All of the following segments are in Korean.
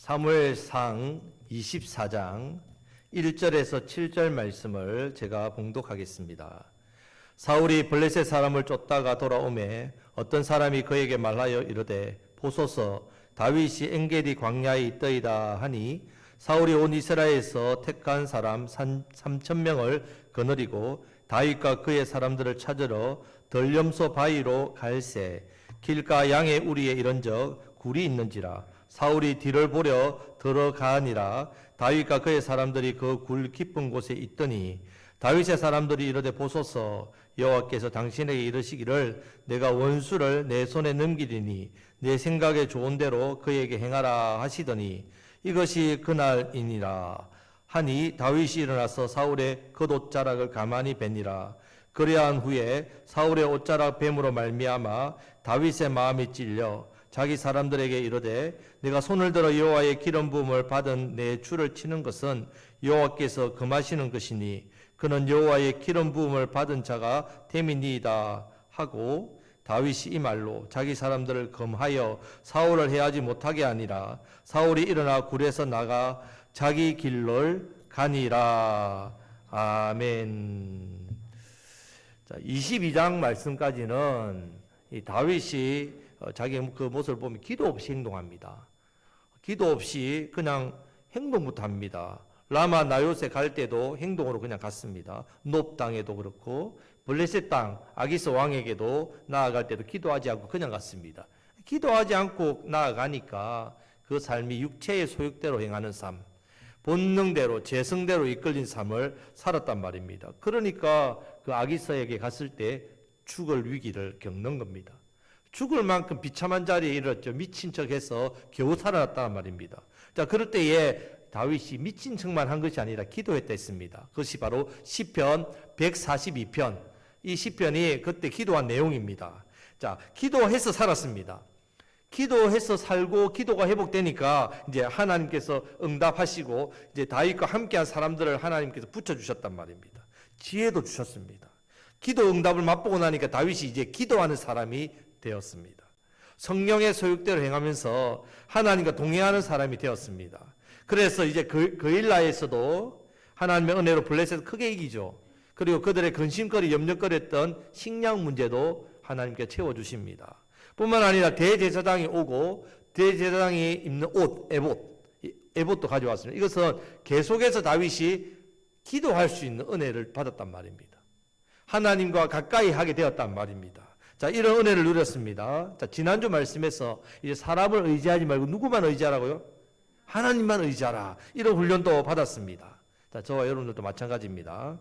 사무엘상 24장 1절에서 7절 말씀을 제가 봉독하겠습니다. 사울이 블레셋 사람을 쫓다가 돌아오매 어떤 사람이 그에게 말하여 이르되 보소서 다윗이 엔게디 광야에 있더이다 하니 사울이 온 이스라엘에서 택한 사람 3,000명을 거느리고 다윗과 그의 사람들을 찾으러 덜염소 바위로 갈새 길가 양의 우리에 이른적 굴이 있는지라 사울이 뒤를 보려 들어가니라 다윗과 그의 사람들이 그 굴 깊은 곳에 있더니 다윗의 사람들이 이르되 보소서 여호와께서 당신에게 이르시기를 내가 원수를 내 손에 넘기리니 내 생각에 좋은 대로 그에게 행하라 하시더니 이것이 그날이니라 하니 다윗이 일어나서 사울의 겉옷자락을 가만히 뱉니라. 그리한 후에 사울의 옷자락 뱀으로 말미암아 다윗의 마음이 찔려 자기 사람들에게 이르되 내가 손을 들어 여호와의 기름 부음을 받은 내 주를 치는 것은 여호와께서 금하시는 것이니 그는 여호와의 기름 부음을 받은 자가 됨이니이다 하고 다윗이 이 말로 자기 사람들을 금하여 사울을 해하지 못하게 하니라. 사울이 일어나 굴에서 나가 자기 길을 가니라. 아멘. 자, 22장 말씀까지는 이 다윗이 자기 그 모습을 보면 기도 없이 행동합니다. 기도 없이 그냥 행동부터 합니다. 라마 나요세 갈 때도 행동으로 그냥 갔습니다. 놉 땅에도 그렇고 블레셋 땅 아기스 왕에게도 나아갈 때도 기도하지 않고 그냥 갔습니다. 기도하지 않고 나아가니까 그 삶이 육체의 소욕대로 행하는 삶, 본능대로 재성대로 이끌린 삶을 살았단 말입니다. 그러니까 그 아기스에게 갔을 때 죽을 위기를 겪는 겁니다. 죽을 만큼 비참한 자리에 이르렀죠. 미친 척해서 겨우 살아났단 말입니다. 자, 그럴 때에 다윗이 미친 척만 한 것이 아니라 기도했다 했습니다. 그것이 바로 시편 142편. 이 시편이 그때 기도한 내용입니다. 자, 기도해서 살았습니다. 기도해서 살고 기도가 회복되니까 이제 하나님께서 응답하시고 이제 다윗과 함께한 사람들을 하나님께서 붙여주셨단 말입니다. 지혜도 주셨습니다. 기도 응답을 맛보고 나니까 다윗이 이제 기도하는 사람이 되었습니다. 성령의 소욕대로 행하면서 하나님과 동행하는 사람이 되었습니다. 그래서 이제 그일라에서도 하나님의 은혜로 블레셋을 크게 이기죠. 그리고 그들의 근심거리, 염려거렸던 식량 문제도 하나님께 채워주십니다. 뿐만 아니라 대제사장이 오고 대제사장이 입는 옷, 에봇도 가져왔습니다. 이것은 계속해서 다윗이 기도할 수 있는 은혜를 받았단 말입니다. 하나님과 가까이 하게 되었단 말입니다. 자, 이런 은혜를 누렸습니다. 자, 지난주 말씀에서 이제 사람을 의지하지 말고 누구만 의지하라고요? 하나님만 의지하라. 이런 훈련도 받았습니다. 자, 저와 여러분들도 마찬가지입니다.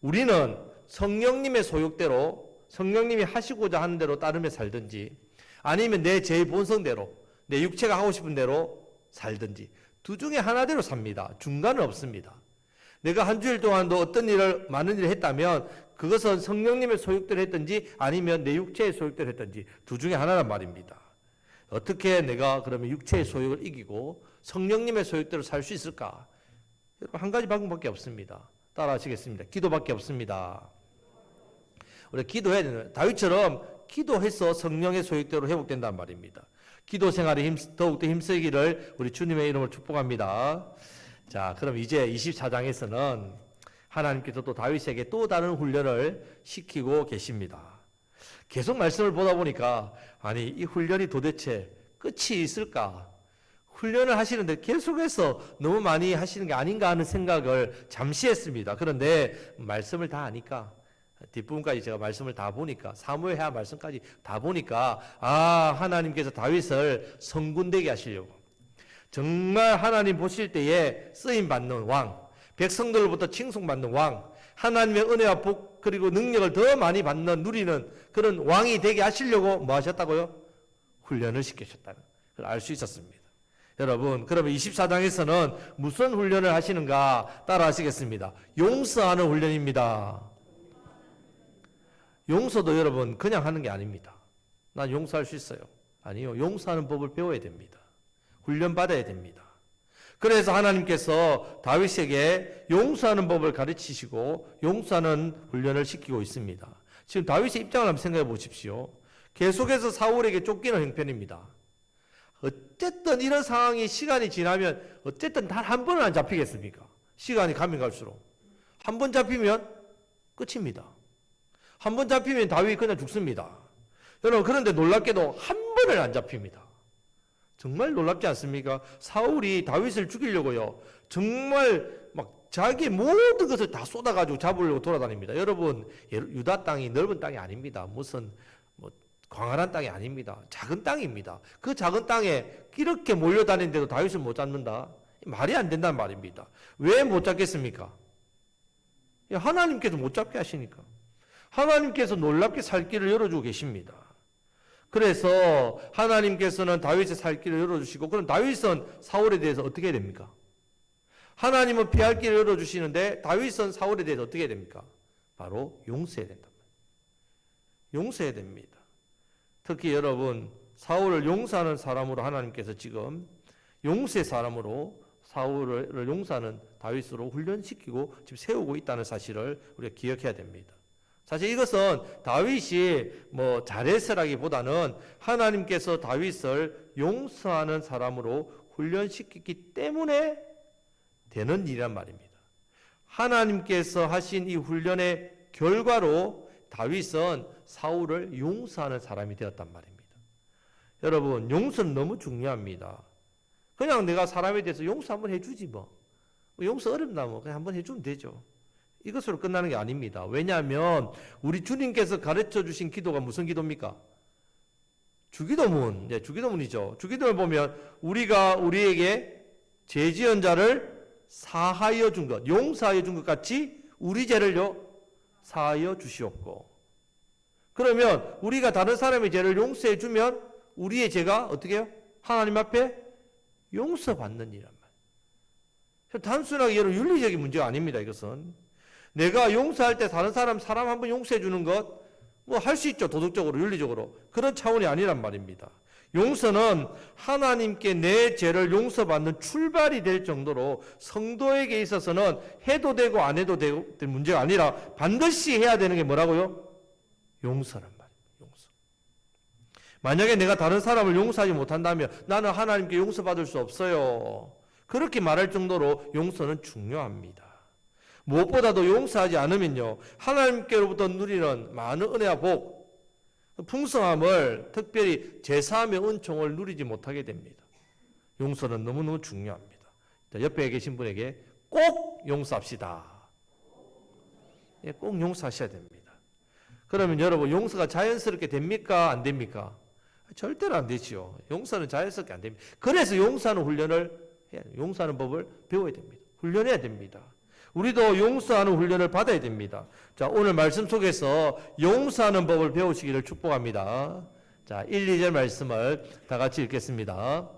우리는 성령님의 소욕대로 성령님이 하시고자 하는 대로 따르며 살든지 아니면 내 제 본성대로 내 육체가 하고 싶은 대로 살든지 두 중에 하나대로 삽니다. 중간은 없습니다. 내가 한 주일 동안도 어떤 일을 많은 일을 했다면 그것은 성령님의 소욕대로 했든지 아니면 내 육체의 소욕대로 했든지 두 중에 하나란 말입니다. 어떻게 내가 그러면 육체의 소욕을 이기고 성령님의 소욕대로 살 수 있을까? 여러분, 한 가지 방법밖에 없습니다. 따라 하시겠습니다. 기도밖에 없습니다. 우리가 기도해야 되는, 다윗처럼 기도해서 성령의 소욕대로 회복된단 말입니다. 기도 생활에 더욱더 힘쓰기를 우리 주님의 이름으로 축복합니다. 자, 그럼 이제 24장에서는 하나님께서 또 다윗에게 또 다른 훈련을 시키고 계십니다. 계속 말씀을 보다 보니까 아니 이 훈련이 도대체 끝이 있을까? 훈련을 하시는데 계속해서 너무 많이 하시는 게 아닌가 하는 생각을 잠시 했습니다. 그런데 말씀을 다 아니까 뒷부분까지 제가 말씀을 다 보니까 사무엘하 말씀까지 다 보니까 하나님께서 다윗을 성군되게 하시려고 정말 하나님 보실 때에 쓰임받는 왕, 백성들로부터 칭송받는 왕, 하나님의 은혜와 복 그리고 능력을 더 많이 받는 누리는 그런 왕이 되게 하시려고 뭐 하셨다고요? 훈련을 시키셨다는 걸 알 수 있었습니다. 여러분, 그러면 24장에서는 무슨 훈련을 하시는가 따라 하시겠습니다. 용서하는 훈련입니다. 용서도 여러분 그냥 하는 게 아닙니다. 난 용서할 수 있어요. 아니요, 용서하는 법을 배워야 됩니다. 훈련받아야 됩니다. 그래서 하나님께서 다윗에게 용서하는 법을 가르치시고 용서하는 훈련을 시키고 있습니다. 지금 다윗의 입장을 한번 생각해 보십시오. 계속해서 사울에게 쫓기는 형편입니다. 어쨌든 이런 상황이 시간이 지나면 어쨌든 단 한 번은 안 잡히겠습니까? 시간이 가면 갈수록. 한 번 잡히면 끝입니다. 한 번 잡히면 다윗이 그냥 죽습니다. 여러분, 그런데 놀랍게도 한 번을 안 잡힙니다. 정말 놀랍지 않습니까? 사울이 다윗을 죽이려고요. 정말 막 자기 모든 것을 다 쏟아가지고 잡으려고 돌아다닙니다. 여러분, 유다 땅이 넓은 땅이 아닙니다. 무슨 광활한 땅이 아닙니다. 작은 땅입니다. 그 작은 땅에 이렇게 몰려다니는데도 다윗을 못 잡는다? 말이 안 된다는 말입니다. 왜 못 잡겠습니까? 하나님께서 못 잡게 하시니까. 하나님께서 놀랍게 살 길을 열어주고 계십니다. 그래서 하나님께서는 다윗의 살 길을 열어주시고, 그럼 다윗은 사울에 대해서 어떻게 해야 됩니까? 하나님은 피할 길을 열어주시는데 다윗은 사울에 대해서 어떻게 해야 됩니까? 바로 용서해야 된다. 용서해야 됩니다. 특히 여러분, 사울을 용서하는 사람으로 하나님께서 지금 용서의 사람으로 사울을 용서하는 다윗으로 훈련시키고 지금 세우고 있다는 사실을 우리가 기억해야 됩니다. 사실 이것은 다윗이 잘해서라기보다는 하나님께서 다윗을 용서하는 사람으로 훈련시키기 때문에 되는 일이란 말입니다. 하나님께서 하신 이 훈련의 결과로 다윗은 사울을 용서하는 사람이 되었단 말입니다. 여러분, 용서는 너무 중요합니다. 그냥 내가 사람에 대해서 용서 한번 해주지 용서 어렵나 그냥 한번 해주면 되죠. 이것으로 끝나는 게 아닙니다. 왜냐하면 우리 주님께서 가르쳐 주신 기도가 무슨 기도입니까? 주기도문. 주기도문이죠. 주기도문을 보면 우리가 우리에게 죄 지은 자를 사하여 준 것, 용서하여 준 것 같이 우리 죄를요 사하여 주시옵고. 그러면 우리가 다른 사람의 죄를 용서해 주면 우리의 죄가 어떻게 해요? 하나님 앞에 용서받는 일이란 말이에요. 단순하게 여러분 윤리적인 문제가 아닙니다. 이것은 내가 용서할 때 다른 사람 한번 용서해 주는 것 할 수 있죠. 도덕적으로 윤리적으로. 그런 차원이 아니란 말입니다. 용서는 하나님께 내 죄를 용서받는 출발이 될 정도로 성도에게 있어서는 해도 되고 안 해도 될 문제가 아니라 반드시 해야 되는 게 뭐라고요? 용서란 말이에요. 용서. 만약에 내가 다른 사람을 용서하지 못한다면 나는 하나님께 용서받을 수 없어요. 그렇게 말할 정도로 용서는 중요합니다. 무엇보다도 용서하지 않으면요, 하나님께로부터 누리는 많은 은혜와 복, 풍성함을, 특별히 제사함의 은총을 누리지 못하게 됩니다. 용서는 너무너무 중요합니다. 옆에 계신 분에게 꼭 용서합시다. 꼭 용서하셔야 됩니다. 그러면 여러분, 용서가 자연스럽게 됩니까? 안 됩니까? 절대로 안 되지요. 용서는 자연스럽게 안 됩니다. 그래서 용서하는 훈련을 해야 돼요. 용서하는 법을 배워야 됩니다. 훈련해야 됩니다. 우리도 용서하는 훈련을 받아야 됩니다. 자, 오늘 말씀 속에서 용서하는 법을 배우시기를 축복합니다. 자, 1, 2절 말씀을 다 같이 읽겠습니다.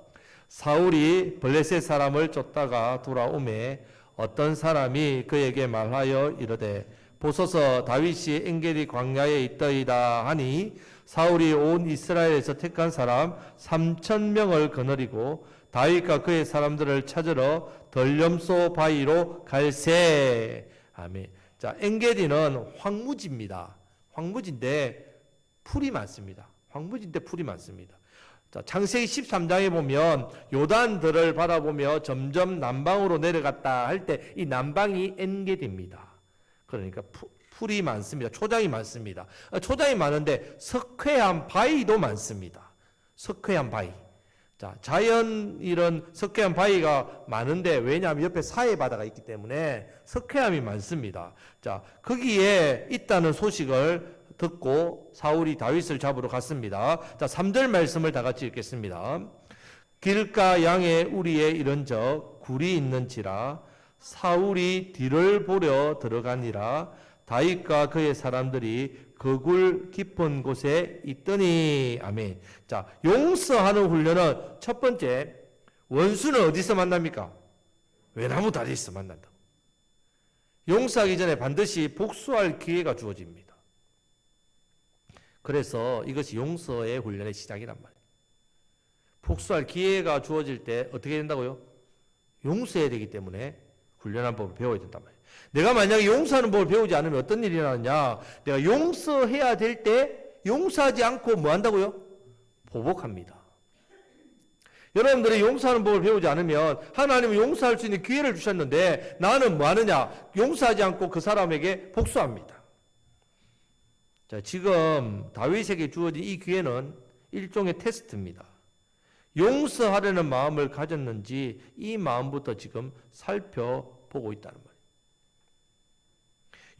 사울이 블레셋 사람을 쫓다가 돌아오매 어떤 사람이 그에게 말하여 이르되 보소서 다윗이 엔게디 광야에 있더이다 하니 사울이 온 이스라엘에서 택한 사람 3,000명을 거느리고 다윗과 그의 사람들을 찾으러 덜렴소 바위로 갈새. 아멘. 자, 엔게디는 황무지입니다. 황무지인데 풀이 많습니다. 황무지인데 풀이 많습니다. 자, 창세기 13장에 보면 요단들을 바라보며 점점 남방으로 내려갔다 할 때 이 남방이 엔게디입니다. 그러니까 풀이 많습니다. 초장이 많습니다. 초장이 많은데 석회암 바위도 많습니다. 석회암 바위. 자, 자연 이런 석회암 바위가 많은데 왜냐하면 옆에 사해바다가 있기 때문에 석회암이 많습니다. 자, 거기에 있다는 소식을 듣고 사울이 다윗을 잡으러 갔습니다. 자, 3절 말씀을 다 같이 읽겠습니다. 길가 양의 우리에 이른적 굴이 있는지라 사울이 뒤를 보려 들어가니라 다윗과 그의 사람들이 그 굴 깊은 곳에 있더니. 아멘. 자, 용서하는 훈련은 첫 번째, 원수는 어디서 만납니까? 외나무 다리에서 만난다. 용서하기 전에 반드시 복수할 기회가 주어집니다. 그래서 이것이 용서의 훈련의 시작이란 말이에요. 복수할 기회가 주어질 때 어떻게 된다고요? 용서해야 되기 때문에 훈련한 법을 배워야 된단 말이에요. 내가 만약에 용서하는 법을 배우지 않으면 어떤 일이 일어나느냐? 내가 용서해야 될 때 용서하지 않고 뭐 한다고요? 보복합니다. 여러분들이 용서하는 법을 배우지 않으면 하나님은 용서할 수 있는 기회를 주셨는데 나는 뭐 하느냐? 용서하지 않고 그 사람에게 복수합니다. 자, 지금 다윗에게 주어진 이 기회는 일종의 테스트입니다. 용서하려는 마음을 가졌는지 이 마음부터 지금 살펴보고 있다는 말이에요.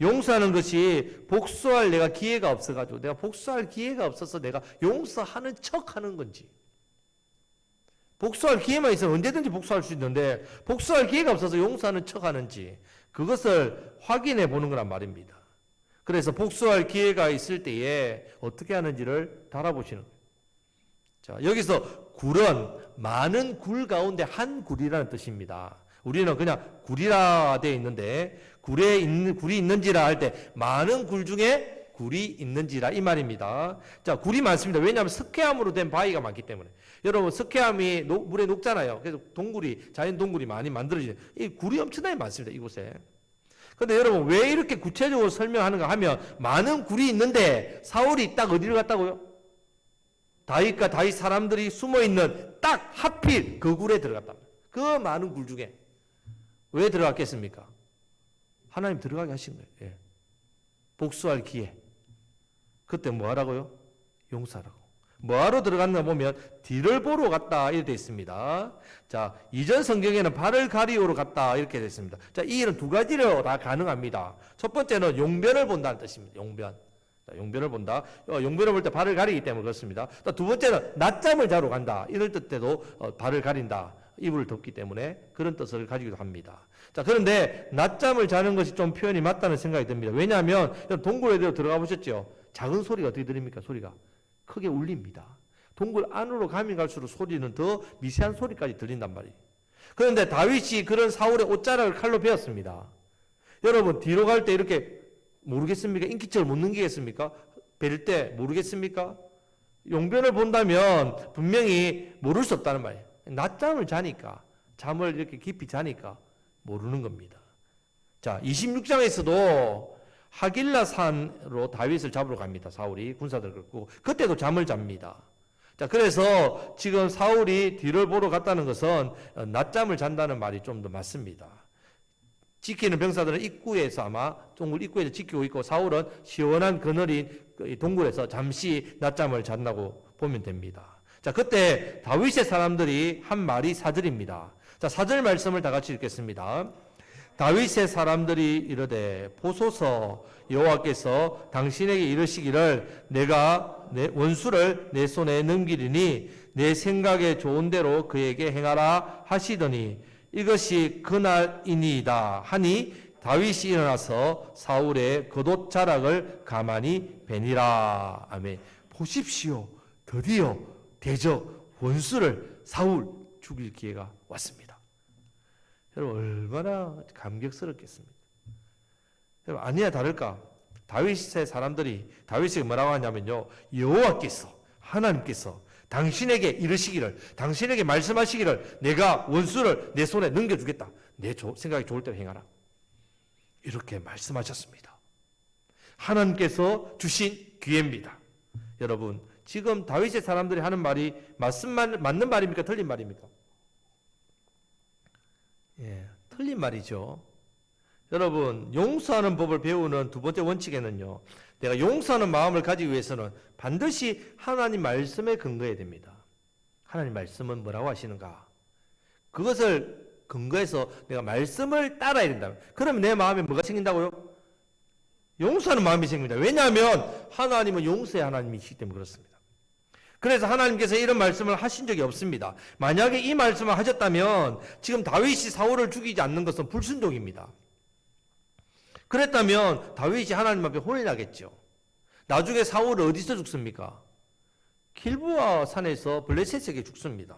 용서하는 것이 복수할 내가 기회가 없어가지고 내가 복수할 기회가 없어서 내가 용서하는 척 하는 건지, 복수할 기회만 있으면 언제든지 복수할 수 있는데 복수할 기회가 없어서 용서하는 척 하는지 그것을 확인해 보는 거란 말입니다. 그래서 복수할 기회가 있을 때에 어떻게 하는지를 달아보시는 거예요. 자, 여기서 굴은 많은 굴 가운데 한 굴이라는 뜻입니다. 우리는 그냥 굴이라 되어 있는데 굴이 있는지라 할 때 많은 굴 중에 굴이 있는지라 이 말입니다. 자, 굴이 많습니다. 왜냐하면 석회암으로 된 바위가 많기 때문에. 여러분, 석회암이 물에 녹잖아요. 그래서 동굴이, 자연 동굴이 많이 만들어지는 이 굴이 엄청나게 많습니다. 이곳에. 근데 여러분, 왜 이렇게 구체적으로 설명하는가 하면 많은 굴이 있는데 사울이 딱 어디를 갔다고요? 다윗과 다윗 사람들이 숨어있는 딱 하필 그 굴에 들어갔다. 그 많은 굴 중에 왜 들어갔겠습니까? 하나님 들어가게 하신 거예요. 예. 복수할 기회. 그때 뭐 하라고요? 용서하라고. 뭐하러 들어갔나 보면 뒤를 보러 갔다 이렇게 되어 있습니다. 자, 이전 성경에는 발을 가리우러 갔다 이렇게 되어 있습니다. 자, 이 일은 두 가지로 다 가능합니다. 첫 번째는 용변을 본다는 뜻입니다. 용변. 자, 용변을 본다. 용변을 볼 때 발을 가리기 때문에 그렇습니다. 두 번째는 낮잠을 자러 간다. 이럴 때도 발을 가린다. 이불을 덮기 때문에 그런 뜻을 가지기도 합니다. 자, 그런데 낮잠을 자는 것이 좀 표현이 맞다는 생각이 듭니다. 왜냐하면 동굴에 들어가 보셨죠? 작은 소리가 어떻게 들립니까? 소리가 크게 울립니다. 동굴 안으로 가면 갈수록 소리는 더 미세한 소리까지 들린단 말이에요. 그런데 다윗이 그런 사울의 옷자락을 칼로 베었습니다. 여러분, 뒤로 갈 때 이렇게 모르겠습니까? 인기척을 못 넘기겠습니까? 벨 때 모르겠습니까? 용변을 본다면 분명히 모를 수 없다는 말이에요. 낮잠을 자니까, 잠을 이렇게 깊이 자니까 모르는 겁니다. 자, 26장에서도 하길라 산으로 다윗을 잡으러 갑니다. 사울이 군사들을 끌고 그때도 잠을 잡니다. 자, 그래서 지금 사울이 뒤를 보러 갔다는 것은 낮잠을 잔다는 말이 좀 더 맞습니다. 지키는 병사들은 입구에서 아마 동굴 입구에서 지키고 있고 사울은 시원한 그늘인 동굴에서 잠시 낮잠을 잔다고 보면 됩니다. 자, 그때 다윗의 사람들이 한 말이 4절입니다. 자, 4절 말씀을 다 같이 읽겠습니다. 다윗의 사람들이 이르되 보소서 여호와께서 당신에게 이르시기를 내가 내 원수를 내 손에 넘기리니 내 생각에 좋은 대로 그에게 행하라 하시더니 이것이 그날이니이다 하니 다윗이 일어나서 사울의 겉옷 자락을 가만히 베니라. 아멘. 보십시오. 드디어 대적 원수를 사울 죽일 기회가 왔습니다. 여러분, 얼마나 감격스럽겠습니까? 여러분, 아니야 다를까? 다윗의 사람들이 다윗에게 뭐라고 하냐면요, 여호와께서, 하나님께서 당신에게 이르시기를, 당신에게 말씀하시기를 내가 원수를 내 손에 넘겨주겠다. 내 생각이 좋을 대로 행하라. 이렇게 말씀하셨습니다. 하나님께서 주신 기회입니다. 여러분, 지금 다윗의 사람들이 하는 말이 맞는 말입니까? 틀린 말입니까? 예, 틀린 말이죠. 여러분, 용서하는 법을 배우는 두 번째 원칙에는요, 내가 용서하는 마음을 가지기 위해서는 반드시 하나님 말씀에 근거해야 됩니다. 하나님 말씀은 뭐라고 하시는가? 그것을 근거해서 내가 말씀을 따라야 된다. 그러면 내 마음에 뭐가 생긴다고요? 용서하는 마음이 생깁니다. 왜냐하면 하나님은 용서의 하나님이시기 때문에 그렇습니다. 그래서 하나님께서 이런 말씀을 하신 적이 없습니다. 만약에 이 말씀을 하셨다면 지금 다윗이 사울을 죽이지 않는 것은 불순종입니다. 그랬다면 다윗이 하나님 앞에 혼이 나겠죠. 나중에 사울은 어디서 죽습니까? 길보아 산에서 블레셋에게 죽습니다.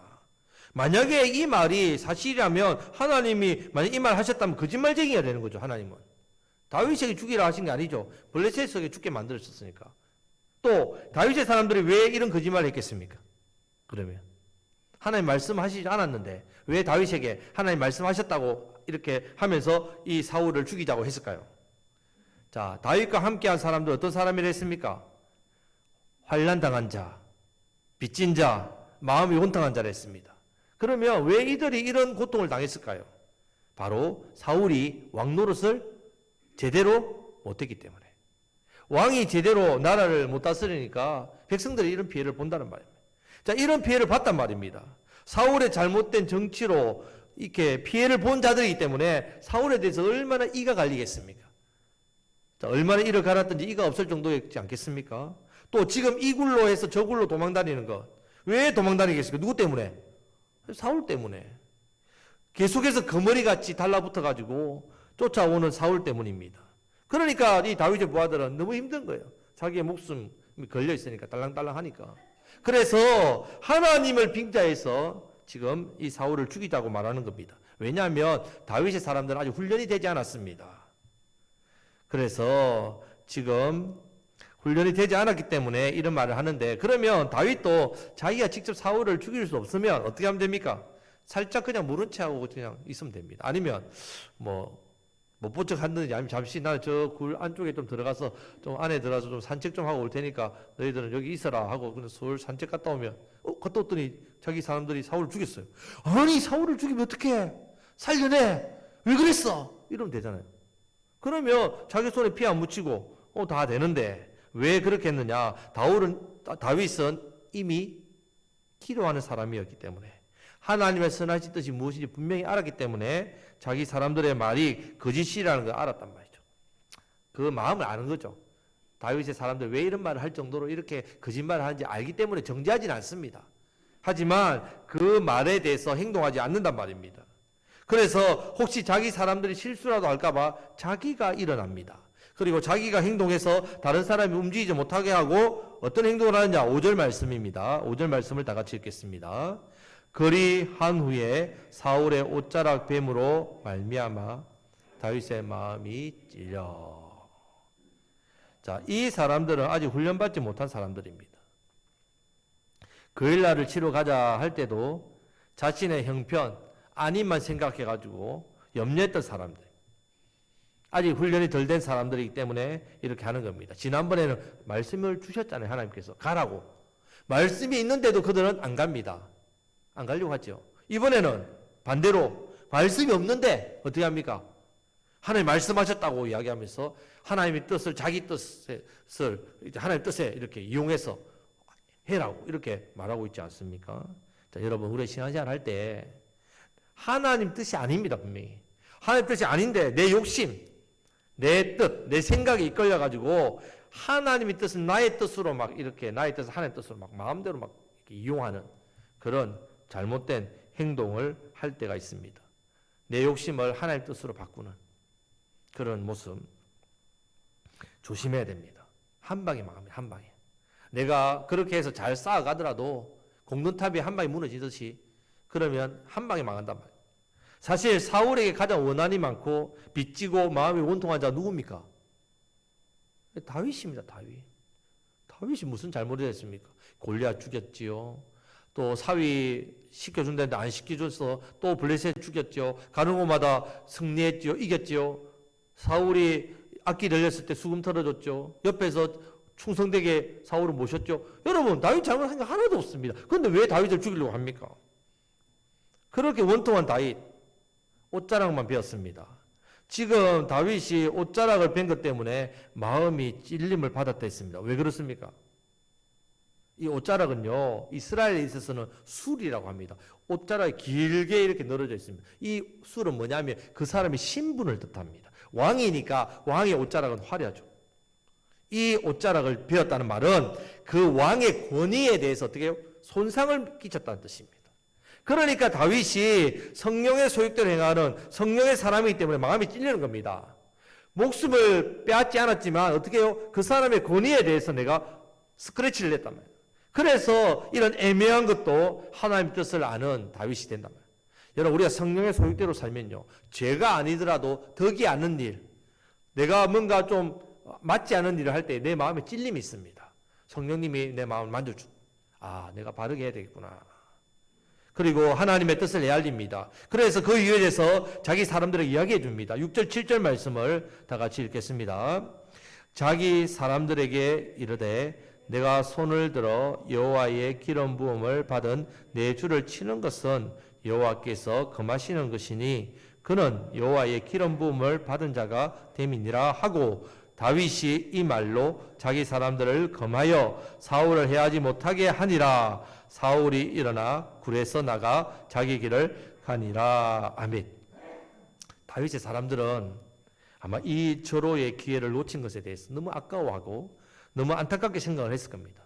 만약에 이 말이 사실이라면 하나님이 만약 이 말 하셨다면 거짓말쟁이가 되는 거죠. 하나님은 다윗에게 죽이라 하신 게 아니죠. 블레셋에게 죽게 만들었으니까. 또 다윗의 사람들이 왜 이런 거짓말을 했겠습니까? 그러면 하나님 말씀하시지 않았는데 왜 다윗에게 하나님 말씀하셨다고 이렇게 하면서 이 사울을 죽이자고 했을까요? 자, 다윗과 함께한 사람들 어떤 사람이라 했습니까? 환난당한 자, 빚진 자, 마음이 혼탕한 자라 했습니다. 그러면 왜 이들이 이런 고통을 당했을까요? 바로 사울이 왕 노릇을 제대로 못했기 때문에. 왕이 제대로 나라를 못 다스리니까 백성들이 이런 피해를 본다는 말입니다. 자, 이런 피해를 봤단 말입니다. 사울의 잘못된 정치로 이렇게 피해를 본 자들이기 때문에 사울에 대해서 얼마나 이가 갈리겠습니까? 자, 얼마나 이를 갈았든지 이가 없을 정도였지 않겠습니까? 또 지금 이 굴로 해서 저 굴로 도망다니는 것. 왜 도망다니겠습니까? 누구 때문에? 사울 때문에. 계속해서 거머리같이 달라붙어가지고 쫓아오는 사울 때문입니다. 그러니까 이 다윗의 부하들은 너무 힘든 거예요. 자기의 목숨이 걸려있으니까, 딸랑딸랑 하니까. 그래서 하나님을 빙자해서 지금 이 사울을 죽이자고 말하는 겁니다. 왜냐하면 다윗의 사람들은 아직 훈련이 되지 않았습니다. 그래서 지금 훈련이 되지 않았기 때문에 이런 말을 하는데, 그러면 다윗도 자기가 직접 사울을 죽일 수 없으면 어떻게 하면 됩니까? 살짝 그냥 모른 채 하고 그냥 있으면 됩니다. 아니면 못 본 척 한다든지, 아니면 잠시 나는 저 굴 안쪽에 좀 들어가서 좀 안에 들어가서 좀 산책 좀 하고 올 테니까 너희들은 여기 있어라 하고 그냥 서울 산책 갔다 오면 갔다 왔더니 자기 사람들이 사울을 죽였어요. 아니 사울을 죽이면 어떡해? 살려내. 왜 그랬어? 이러면 되잖아요. 그러면 자기 손에 피 안 묻히고 다 되는데 왜 그렇게 했느냐? 다윗은 이미 기도하는 사람이었기 때문에, 하나님의 선하신 뜻이 무엇인지 분명히 알았기 때문에 자기 사람들의 말이 거짓이라는 걸 알았단 말이죠. 그 마음을 아는 거죠. 다윗의 사람들 왜 이런 말을 할 정도로 이렇게 거짓말을 하는지 알기 때문에 정죄하지는 않습니다. 하지만 그 말에 대해서 행동하지 않는단 말입니다. 그래서 혹시 자기 사람들이 실수라도 할까봐 자기가 일어납니다. 그리고 자기가 행동해서 다른 사람이 움직이지 못하게 하고 어떤 행동을 하느냐? 5절 말씀입니다. 5절 말씀을 다 같이 읽겠습니다. 그리한 후에 사울의 옷자락 뱀으로 말미암아 다윗의 마음이 찔려. 자, 이 사람들은 아직 훈련받지 못한 사람들입니다. 그일날을 치러 가자 할 때도 자신의 형편, 안위만 생각해가지고 염려했던 사람들, 아직 훈련이 덜 된 사람들이기 때문에 이렇게 하는 겁니다. 지난번에는 말씀을 주셨잖아요. 하나님께서 가라고. 말씀이 있는데도 그들은 안 갑니다. 안 가려고 하죠. 이번에는 반대로 말씀이 없는데 어떻게 합니까? 하나님 말씀하셨다고 이야기하면서 하나님의 뜻을, 자기 뜻을 하나님 뜻에 이렇게 이용해서 해라고 이렇게 말하고 있지 않습니까? 자, 여러분, 우리 신앙생활 할 때 하나님 뜻이 아닙니다. 분명히 하나님 뜻이 아닌데 내 욕심, 내 뜻, 내 생각에 이끌려 가지고 하나님의 뜻은 나의 뜻으로 막 이렇게, 나의 뜻을 하나님의 뜻으로 막 마음대로 막 이렇게 이용하는 그런 잘못된 행동을 할 때가 있습니다. 내 욕심을 하나님의 뜻으로 바꾸는 그런 모습 조심해야 됩니다. 한 방에 망합니다. 한 방에. 내가 그렇게 해서 잘 쌓아가더라도 공든탑이 한 방에 무너지듯이, 그러면 한 방에 망한단 말이에요. 사실 사울에게 가장 원한이 많고 빚지고 마음이 원통한 자가 누굽니까? 다윗입니다. 다윗이 무슨 잘못을 했습니까? 골리앗 죽였지요. 또 사위 시켜준다는데 안 시켜줘서 또 블레셋 죽였죠. 가는 곳마다 승리했죠. 이겼죠. 사울이 악기 들렸을 때 수금 털어줬죠. 옆에서 충성되게 사울을 모셨죠. 여러분, 다윗 잘못한 게 하나도 없습니다. 그런데 왜 다윗을 죽이려고 합니까? 그렇게 원통한 다윗, 옷자락만 베었습니다. 지금 다윗이 옷자락을 벤 것 때문에 마음이 찔림을 받았다 했습니다. 왜 그렇습니까? 이 옷자락은요, 이스라엘에 있어서는 술이라고 합니다. 옷자락이 길게 이렇게 늘어져 있습니다. 이 술은 뭐냐면 그 사람의 신분을 뜻합니다. 왕이니까 왕의 옷자락은 화려하죠. 이 옷자락을 베었다는 말은 그 왕의 권위에 대해서 어떻게 해요? 손상을 끼쳤다는 뜻입니다. 그러니까 다윗이 성령의 소욕대로 행하는 성령의 사람이기 때문에 마음이 찔리는 겁니다. 목숨을 빼앗지 않았지만 어떻게 해요? 그 사람의 권위에 대해서 내가 스크래치를 냈단 말이에요. 그래서 이런 애매한 것도 하나님의 뜻을 아는 다윗이 된단 말이에요. 여러분, 우리가 성령의 소욕대로 살면요, 죄가 아니더라도 덕이 않는 일, 내가 뭔가 좀 맞지 않은 일을 할 때 내 마음에 찔림이 있습니다. 성령님이 내 마음을 만져주고, 내가 바르게 해야 되겠구나. 그리고 하나님의 뜻을 헤아립니다. 그래서 그 이유에 대해서 자기 사람들에게 이야기해 줍니다. 6절 7절 말씀을 다 같이 읽겠습니다. 자기 사람들에게 이르되 내가 손을 들어 여호와의 기름 부음을 받은 내 주를 치는 것은 여호와께서 금하시는 것이니 그는 여호와의 기름 부음을 받은 자가 됨이니라 하고 다윗이 이 말로 자기 사람들을 금하여 사울을 해하지 못하게 하니라. 사울이 일어나 굴에서 나가 자기 길을 가니라. 아멘. 다윗의 사람들은 아마 이 절호의 기회를 놓친 것에 대해서 너무 아까워하고 너무 안타깝게 생각을 했을 겁니다.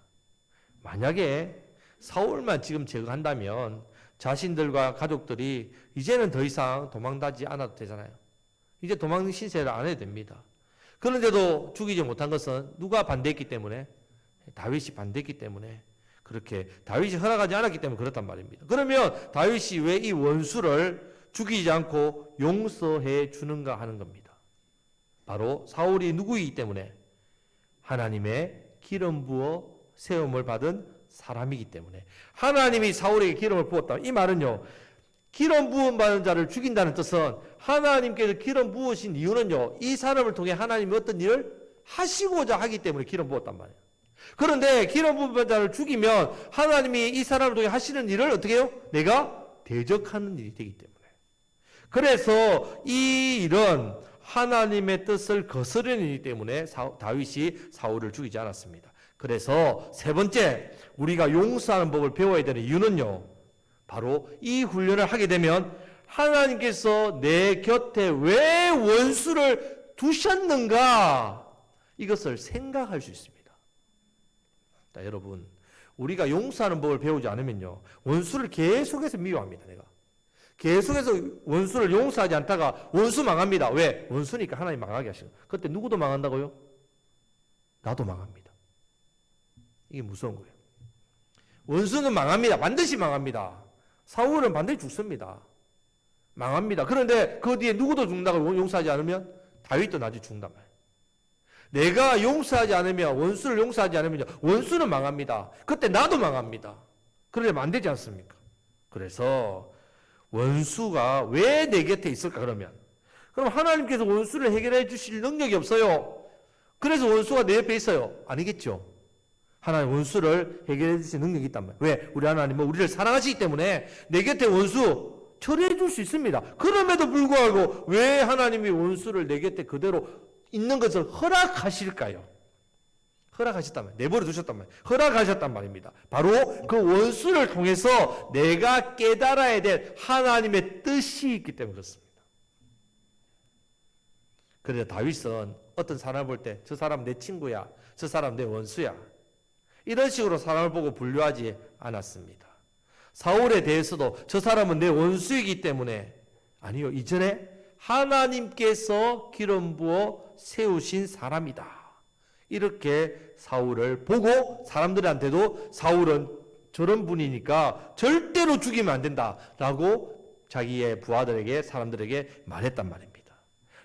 만약에 사울만 지금 제거한다면 자신들과 가족들이 이제는 더 이상 도망가지 않아도 되잖아요. 이제 도망 신세를 안 해도 됩니다. 그런데도 죽이지 못한 것은 누가 반대했기 때문에? 다윗이 반대했기 때문에 그렇게 다윗이 허락하지 않았기 때문에 그렇단 말입니다. 그러면 다윗이 왜 이 원수를 죽이지 않고 용서해 주는가 하는 겁니다. 바로 사울이 누구이기 때문에? 하나님의 기름 부어 세움을 받은 사람이기 때문에. 하나님이 사울에게 기름을 부었다. 이 말은요, 기름 부음 받은 자를 죽인다는 뜻은 하나님께서 기름 부으신 이유는요, 이 사람을 통해 하나님이 어떤 일을 하시고자 하기 때문에 기름 부었단 말이에요. 그런데 기름 부음 받은 자를 죽이면 하나님이 이 사람을 통해 하시는 일을 어떻게 해요? 내가 대적하는 일이 되기 때문에. 그래서 이 일은 하나님의 뜻을 거스르는 일이기 때문에 다윗이 사울을 죽이지 않았습니다. 그래서 세 번째, 우리가 용서하는 법을 배워야 되는 이유는요, 바로 이 훈련을 하게 되면 하나님께서 내 곁에 왜 원수를 두셨는가, 이것을 생각할 수 있습니다. 자, 여러분, 우리가 용서하는 법을 배우지 않으면요, 원수를 계속해서 미워합니다. 내가 계속해서 원수를 용서하지 않다가 원수 망합니다. 왜? 원수니까 하나님 망하게 하시는. 그때 누구도 망한다고요? 나도 망합니다. 이게 무서운 거예요. 원수는 망합니다. 반드시 망합니다. 사울은 반드시 죽습니다. 망합니다. 그런데 그 뒤에 누구도 죽는다고 용서하지 않으면 다윗도 나중에 죽는단 말이에요. 내가 용서하지 않으면, 원수를 용서하지 않으면 원수는 망합니다. 그때 나도 망합니다. 그러면 안 되지 않습니까? 그래서 원수가 왜 내 곁에 있을까? 그럼 하나님께서 원수를 해결해 주실 능력이 없어요. 그래서 원수가 내 옆에 있어요. 아니겠죠? 하나님 원수를 해결해 주실 능력이 있단 말이에요. 왜? 우리 하나님은 우리를 사랑하시기 때문에 내 곁에 원수 처리해 줄 수 있습니다. 그럼에도 불구하고 왜 하나님이 원수를 내 곁에 그대로 있는 것을 허락하실까요? 허락하셨단 말이에요. 내버려 두셨단 말이에요. 허락하셨단 말입니다. 바로 그 원수를 통해서 내가 깨달아야 될 하나님의 뜻이 있기 때문에 그렇습니다. 그래서 다윗은 어떤 사람을 볼 때 저 사람 내 친구야, 저 사람 내 원수야, 이런 식으로 사람을 보고 분류하지 않았습니다. 사울에 대해서도 저 사람은 내 원수이기 때문에, 아니요, 이전에 하나님께서 기름 부어 세우신 사람이다, 이렇게 사울을 보고 사람들한테도 사울은 저런 분이니까 절대로 죽이면 안 된다라고 자기의 부하들에게, 사람들에게 말했단 말입니다.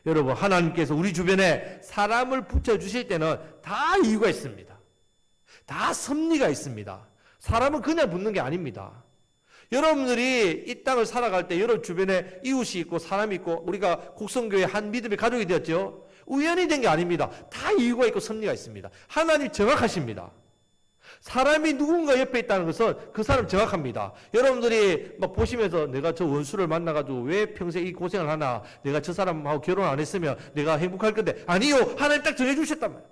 여러분, 하나님께서 우리 주변에 사람을 붙여주실 때는 다 이유가 있습니다. 다 섭리가 있습니다. 사람은 그냥 붙는 게 아닙니다. 여러분들이 이 땅을 살아갈 때 여러분 주변에 이웃이 있고 사람이 있고 우리가 곡성교회 한 믿음의 가족이 되었죠. 우연히 된 게 아닙니다. 다 이유가 있고 섭리가 있습니다. 하나님 정확하십니다. 사람이 누군가 옆에 있다는 것은 그 사람 정확합니다. 여러분들이 막 보시면서 내가 저 원수를 만나가지고 왜 평생 이 고생을 하나, 내가 저 사람하고 결혼 안 했으면 내가 행복할 건데, 아니요, 하나님 딱 정해주셨단 말이에요.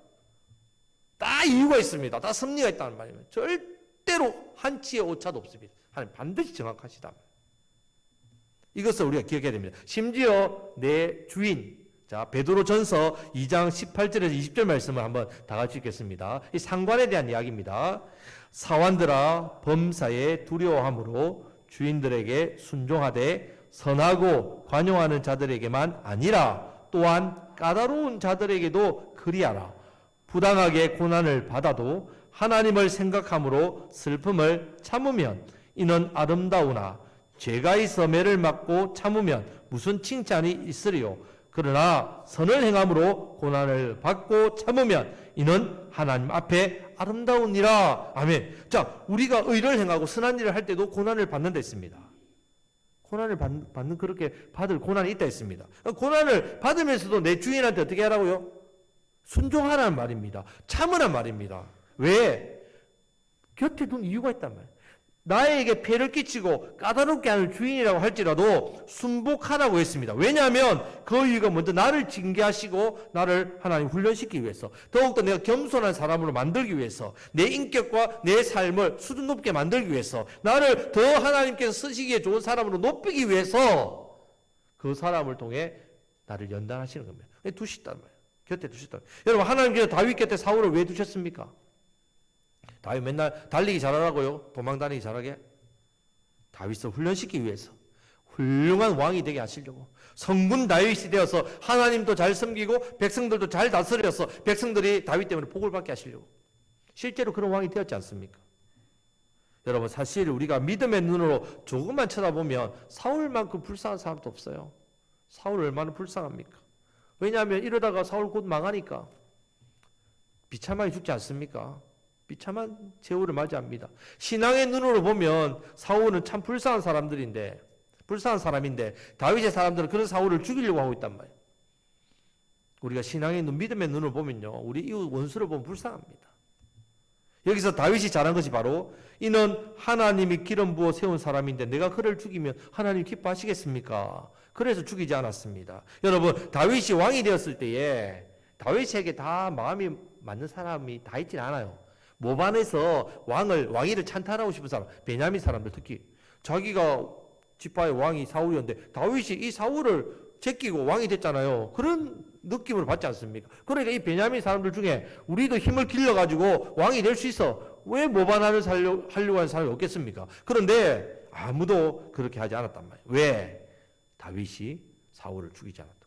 다 이유가 있습니다. 다 섭리가 있다는 말이에요. 절대로 한치의 오차도 없습니다. 하나님 반드시 정확하시다. 이것을 우리가 기억해야 됩니다. 심지어 내 주인, 자, 베드로전서 2장 18절에서 20절 말씀을 한번 다 같이 읽겠습니다. 이 상관에 대한 이야기입니다. 사환들아, 범사에 두려워함으로 주인들에게 순종하되 선하고 관용하는 자들에게만 아니라 또한 까다로운 자들에게도 그리하라. 부당하게 고난을 받아도 하나님을 생각함으로 슬픔을 참으면 이는 아름다우나 죄가 있어 매를 맞고 참으면 무슨 칭찬이 있으리요. 그러나 선을 행함으로 고난을 받고 참으면 이는 하나님 앞에 아름다우니라. 아멘. 자, 우리가 의를 행하고 선한 일을 할 때도 고난을 받는다 했습니다. 고난을 받는, 그렇게 받을 고난이 있다 했습니다. 고난을 받으면서도 내 주인한테 어떻게 하라고요? 순종하라는 말입니다. 참으란 말입니다. 왜? 곁에 둔 이유가 있단 말이에요. 나에게 폐를 끼치고 까다롭게 하는 주인이라고 할지라도 순복하라고 했습니다. 왜냐하면 그 이유가 먼저 나를 징계하시고 나를 하나님 훈련시키기 위해서, 더욱더 내가 겸손한 사람으로 만들기 위해서, 내 인격과 내 삶을 수준 높게 만들기 위해서, 나를 더 하나님께서 쓰시기에 좋은 사람으로 높이기 위해서 그 사람을 통해 나를 연단하시는 겁니다. 두셨단 말이에요. 곁에 두셨단 말이에요. 여러분, 하나님께서 다윗 곁에 사울을 왜 두셨습니까? 다윗 맨날 달리기 잘하라고요? 도망 다니기 잘하게? 다윗을 훈련시키기 위해서, 훌륭한 왕이 되게 하시려고, 성군 다윗이 되어서 하나님도 잘 섬기고 백성들도 잘 다스려서 백성들이 다윗 때문에 복을 받게 하시려고. 실제로 그런 왕이 되었지 않습니까? 여러분, 사실 우리가 믿음의 눈으로 조금만 쳐다보면 사울만큼 불쌍한 사람도 없어요. 사울 얼마나 불쌍합니까? 왜냐하면 이러다가 사울 곧 망하니까 비참하게 죽지 않습니까? 비참한 제후를 맞이합니다. 신앙의 눈으로 보면 사울은 참 불쌍한 사람인데 다윗의 사람들은 그런 사울을 죽이려고 하고 있단 말이에요. 우리가 신앙의 눈, 믿음의 눈을 보면요, 우리 이웃 원수를 보면 불쌍합니다. 여기서 다윗이 잘한 것이 바로, 이는 하나님이 기름 부어 세운 사람인데 내가 그를 죽이면 하나님 기뻐하시겠습니까? 그래서 죽이지 않았습니다. 여러분, 다윗이 왕이 되었을 때에 다윗에게 다 마음이 맞는 사람이 다 있진 않아요. 모반에서 왕위를 찬탈하고 싶은 사람, 베냐민 사람들 특히 자기가 지파의 왕이 사울이었는데 다윗이 이 사울을 제끼고 왕이 됐잖아요. 그런 느낌을 받지 않습니까? 그러니까 이 베냐민 사람들 중에 우리도 힘을 길러가지고 왕이 될 수 있어, 왜 모반을 하려고 하는 사람이 없겠습니까? 그런데 아무도 그렇게 하지 않았단 말이에요. 왜? 다윗이 사울을 죽이지 않았다.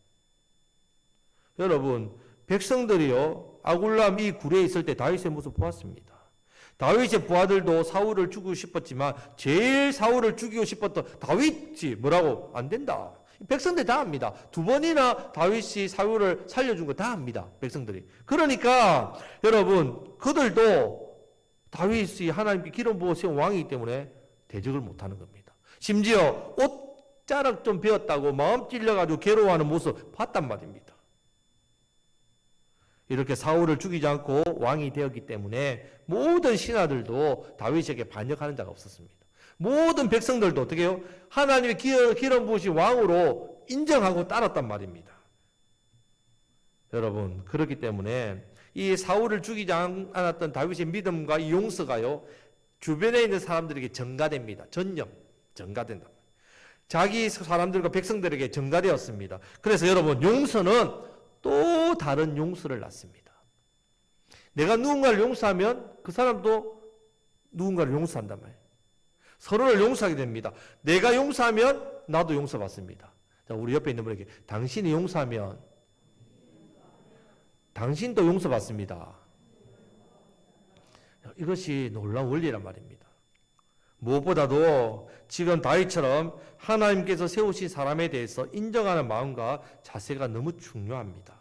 여러분, 백성들이요, 아굴람 이 굴에 있을 때 다윗의 모습 보았습니다. 다윗의 부하들도 사울을 죽이고 싶었지만 제일 사울을 죽이고 싶었던 다윗이 뭐라고? 안 된다. 백성들이 다 합니다. 2번이나 다윗이 사울을 살려준 거 다 합니다. 백성들이. 그러니까 여러분, 그들도 다윗이 하나님께 기름 부어 세운 왕이기 때문에 대적을 못하는 겁니다. 심지어 옷자락 좀 베었다고 마음 찔려가지고 괴로워하는 모습 봤단 말입니다. 이렇게 사울을 죽이지 않고 왕이 되었기 때문에 모든 신하들도 다윗에게 반역하는 자가 없었습니다. 모든 백성들도 어떻게 해요? 하나님의 기름 부으신 왕으로 인정하고 따랐단 말입니다. 여러분, 그렇기 때문에 이 사울을 죽이지 않았던 다윗의 믿음과 이 용서가요, 주변에 있는 사람들에게 전가됩니다. 전가된다. 자기 사람들과 백성들에게 전가되었습니다. 그래서 여러분, 용서는 또 다른 용서를 낳습니다. 내가 누군가를 용서하면 그 사람도 누군가를 용서한단 말이에요. 서로를 용서하게 됩니다. 내가 용서하면 나도 용서받습니다. 자, 우리 옆에 있는 분에게, 당신이 용서하면 당신도 용서받습니다. 이것이 놀라운 원리란 말입니다. 무엇보다도 지금 다윗처럼 하나님께서 세우신 사람에 대해서 인정하는 마음과 자세가 너무 중요합니다.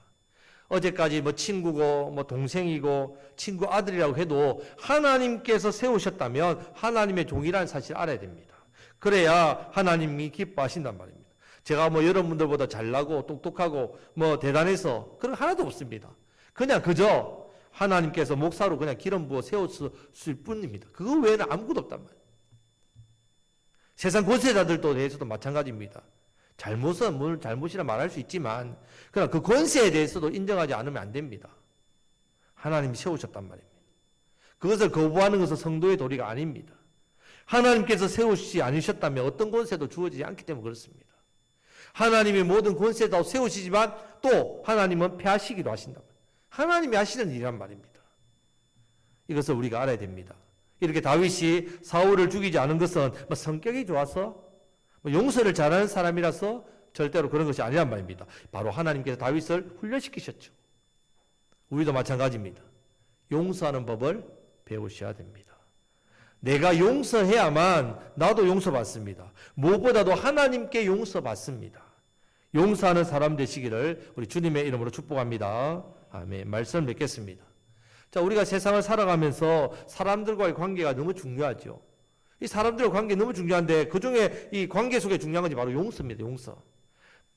어제까지 친구고 동생이고 친구 아들이라고 해도 하나님께서 세우셨다면 하나님의 종이라는 사실을 알아야 됩니다. 그래야 하나님이 기뻐하신단 말입니다. 제가 여러분들보다 잘나고 똑똑하고 대단해서 그런 거 하나도 없습니다. 그냥 그저 하나님께서 목사로 그냥 기름 부어 세웠을 뿐입니다. 그거 외에는 아무것도 없단 말이에요. 세상 권세자들도 대해서도 마찬가지입니다. 잘못은 잘못이라 말할 수 있지만 그러나 그 권세에 대해서도 인정하지 않으면 안 됩니다. 하나님이 세우셨단 말입니다. 그것을 거부하는 것은 성도의 도리가 아닙니다. 하나님께서 세우시지 않으셨다면 어떤 권세도 주어지지 않기 때문에 그렇습니다. 하나님이 모든 권세도 세우시지만 또 하나님은 폐하시기도 하신다. 하나님이 하시는 일이란 말입니다. 이것을 우리가 알아야 됩니다. 이렇게 다윗이 사울을 죽이지 않은 것은 성격이 좋아서 용서를 잘하는 사람이라서 절대로 그런 것이 아니란 말입니다. 바로 하나님께서 다윗을 훈련시키셨죠. 우리도 마찬가지입니다. 용서하는 법을 배우셔야 됩니다. 내가 용서해야만 나도 용서받습니다. 무엇보다도 하나님께 용서받습니다. 용서하는 사람 되시기를 우리 주님의 이름으로 축복합니다. 아멘. 말씀 맺겠습니다. 자, 우리가 세상을 살아가면서 사람들과의 관계가 너무 중요하죠. 이 사람들과 관계 너무 중요한데 그 중에 이 관계 속에 중요한 것이 바로 용서입니다. 용서.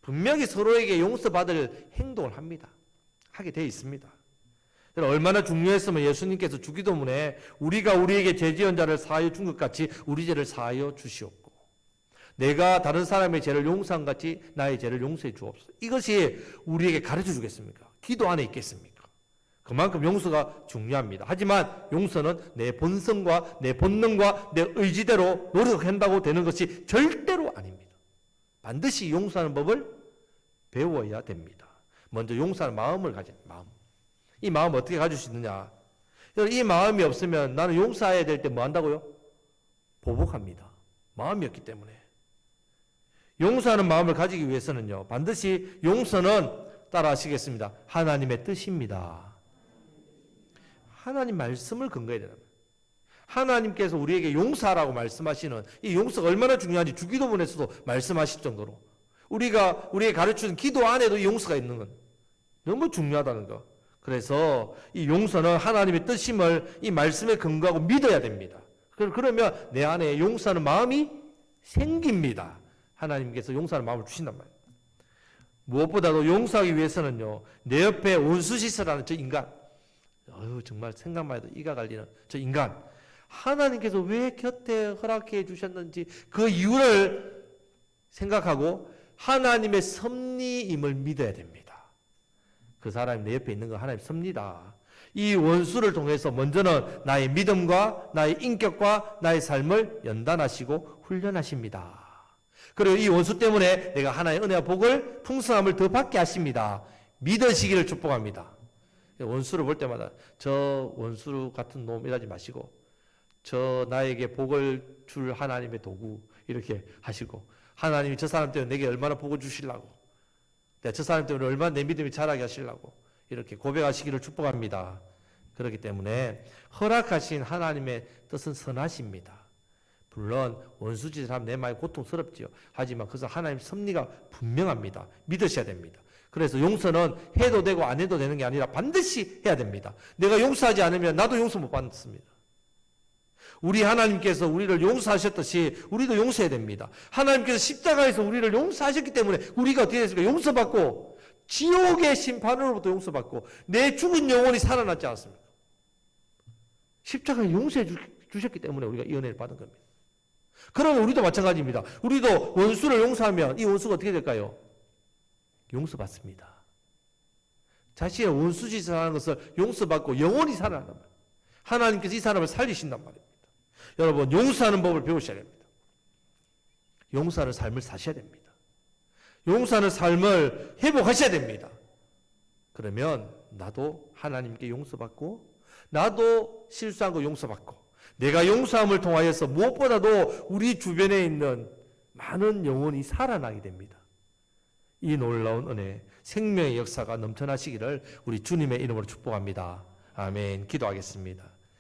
분명히 서로에게 용서받을 행동을 합니다. 하게 되어 있습니다. 얼마나 중요했으면 예수님께서 주기도문에 우리가 우리에게 죄 지은 자를 사하여 준 것 같이 우리 죄를 사하여 주시옵고 내가 다른 사람의 죄를 용서한 같이 나의 죄를 용서해 주옵소서. 이것이 우리에게 가르쳐 주겠습니까? 기도 안에 있겠습니까? 그만큼 용서가 중요합니다. 하지만 용서는 내 본성과 내 본능과 내 의지대로 노력한다고 되는 것이 절대로 아닙니다. 반드시 용서하는 법을 배워야 됩니다. 먼저 용서하는 마음을 가진 마음. 이 마음 어떻게 가질 수 있느냐? 이 마음이 없으면 나는 용서해야 될 때 뭐 한다고요? 보복합니다. 마음이 없기 때문에. 용서하는 마음을 가지기 위해서는요, 반드시 용서는 따라 하시겠습니다. 하나님의 뜻입니다. 하나님 말씀을 근거해야 되는 거예요. 하나님께서 우리에게 용서하라고 말씀하시는 이 용서가 얼마나 중요한지 주기도문에서도 말씀하실 정도로 우리에게 가르치는 기도 안에도 이 용서가 있는 건 너무 중요하다는 거. 그래서 이 용서는 하나님의 뜻임을 이 말씀에 근거하고 믿어야 됩니다. 그러면 내 안에 용서하는 마음이 생깁니다. 하나님께서 용서하는 마음을 주신단 말이에요. 무엇보다도 용서하기 위해서는요, 내 옆에 원수시스라는 저 인간, 정말 생각만 해도 이가 갈리는 저 인간, 하나님께서 왜 곁에 허락해 주셨는지 그 이유를 생각하고 하나님의 섭리임을 믿어야 됩니다. 그 사람이 내 옆에 있는 건 하나님의 섭리다. 이 원수를 통해서 먼저는 나의 믿음과 나의 인격과 나의 삶을 연단하시고 훈련하십니다. 그리고 이 원수 때문에 내가 하나님의 은혜와 복을 풍성함을 더 받게 하십니다. 믿으시기를 축복합니다. 원수를 볼 때마다 저 원수 같은 놈 이러지 마시고 저 나에게 복을 줄 하나님의 도구 이렇게 하시고 하나님이 저 사람 때문에 내게 얼마나 복을 주시려고 내가 저 사람 때문에 얼마나 내 믿음이 자라게 하시려고 이렇게 고백하시기를 축복합니다. 그렇기 때문에 허락하신 하나님의 뜻은 선하십니다. 물론 원수짓을 하면 내 마음이 고통스럽지요. 하지만 그것은 하나님의 섭리가 분명합니다. 믿으셔야 됩니다. 그래서 용서는 해도 되고 안 해도 되는 게 아니라 반드시 해야 됩니다. 내가 용서하지 않으면 나도 용서 못 받습니다. 우리 하나님께서 우리를 용서하셨듯이 우리도 용서해야 됩니다. 하나님께서 십자가에서 우리를 용서하셨기 때문에 우리가 어떻게 됐습니까? 용서받고 지옥의 심판으로부터 용서받고 내 죽은 영혼이 살아났지 않습니까? 십자가에 용서해 주셨기 때문에 우리가 이 은혜를 받은 겁니다. 그러면 우리도 마찬가지입니다. 우리도 원수를 용서하면 이 원수가 어떻게 될까요? 용서받습니다. 자신의 원수짓을 하는 것을 용서받고 영원히 살아난단 말이에요. 하나님께서 이 사람을 살리신단 말입니다. 여러분, 용서하는 법을 배우셔야 됩니다. 용서하는 삶을 사셔야 됩니다. 용서하는 삶을 회복하셔야 됩니다. 그러면 나도 하나님께 용서받고 나도 실수한 거 용서받고 내가 용서함을 통하여서 무엇보다도 우리 주변에 있는 많은 영혼이 살아나게 됩니다. 이 놀라운 은혜, 생명의 역사가 넘쳐나시기를 우리 주님의 이름으로 축복합니다. 아멘. 기도하겠습니다.